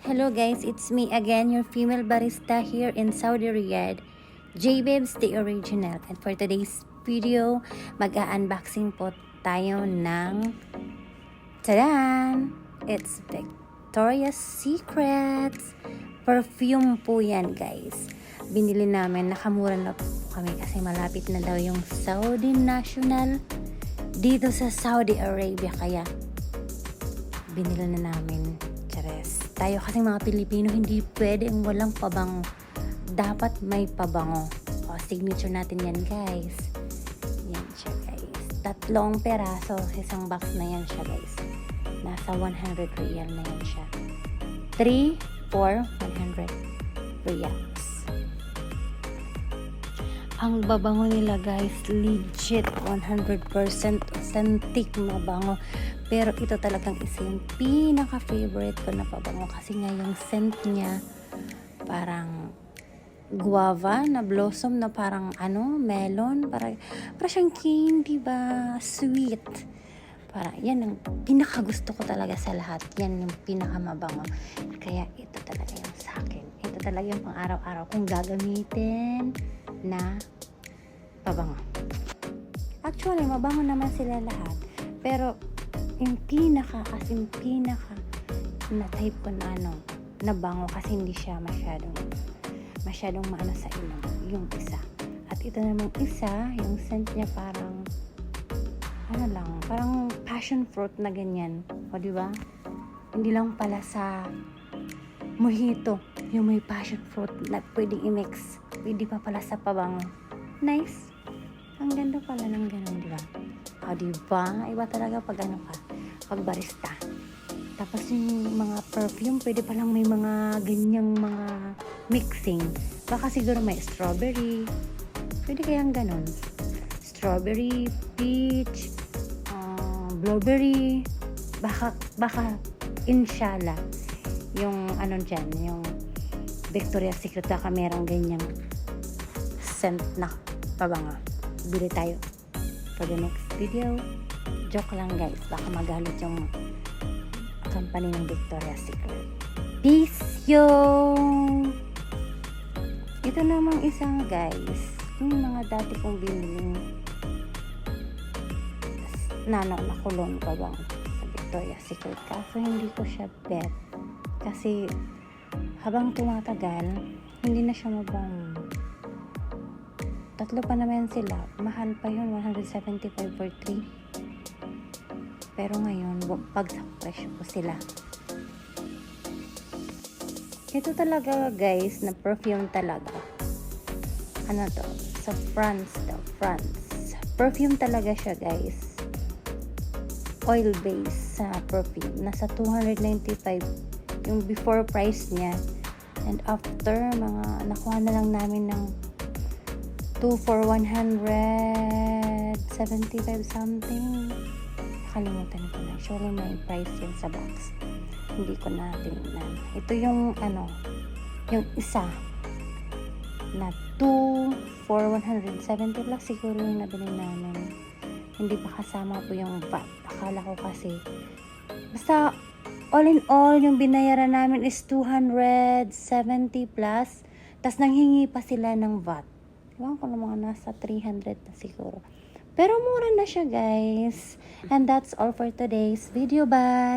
Hello guys, it's me again, your female barista here in Saudi Riyadh, J-Babes the Original. And for today's video, mag-unboxing po tayo ng tadan! It's Victoria's Secrets perfume po yan guys. Binili namin, nakamura na po kami kasi malapit na daw yung Saudi National dito sa Saudi Arabia, kaya binili na namin. Chares. Tayo kasing mga Pilipino, hindi pwede ang walang pabango. Dapat may pabango. O, signature natin yan guys. Yan siya guys. 3 peraso. Isang box na yan siya guys. Nasa 100 riyal na yan siya. 3 for 100 riyals. Ang babango nila guys, legit 100% authentic mabango. Pero ito talagang isa yung pinaka-favorite ko na pabango kasi nga yung scent niya parang guava na blossom na parang melon, parang siyang candy ba, sweet. Para yan ang pinaka-gusto ko talaga sa lahat. Yan yung pinaka-mabango. Kaya ito talaga yung sa akin. Ito talaga yung pang araw-araw kong gagamitin na pabango. Actually, mabango naman sila lahat. Pero yung pinaka na type ko na na bango kasi hindi siya masyadong maano sa ilong yung isa. At ito namang isa, yung scent niya parang parang passion fruit na ganyan. O diba? Hindi lang pala sa mojito yung may passion fruit na pwedeng i-mix. Pwede pa pala sa pabango. Nice. Ang ganda pala ng ganun, diba? O diba? Iba talaga pag pag barista. Tapos yung mga perfume, pwede palang may mga ganyang mga mixing. Baka siguro may strawberry. Pwede kayang ganun. Strawberry, peach, blueberry. Baka inshallah, yung dyan, yung Victoria's Secret baka merong ganyang scent na pabango. Bili tayo for the next video. Joke lang guys, baka magalit yung company ng Victoria's Secret. Peace yung ito namang isang guys, yung mga dati kong biniling na kulon pabango sa Victoria's Secret, kaso hindi ko siya bet kasi habang tumatagal hindi na siya mabango. 3 pa naman sila. Mahal pa yun. 175 for 3. Pero ngayon, bagsak presyo po sila. Ito talaga guys, na perfume talaga. Sa France daw. France. Perfume talaga siya guys. Oil base sa perfume. Nasa 295 yung before price niya. And after, nakuha na lang namin ng 2 for 175 something. Nakalimutan ko na. Actually, may price yun sa box. Hindi ko na tingnan. Ito yung yung isa na 2 for 170 plus siguro yung nabili namin. Hindi pa kasama po yung VAT. Akala ko kasi basta all in all, yung binayaran namin is 270 plus. Tas nanghingi pa sila ng VAT. Iwan ko na mga nasa 300 na siguro. Pero mura na siya guys. And that's all for today's video. Bye!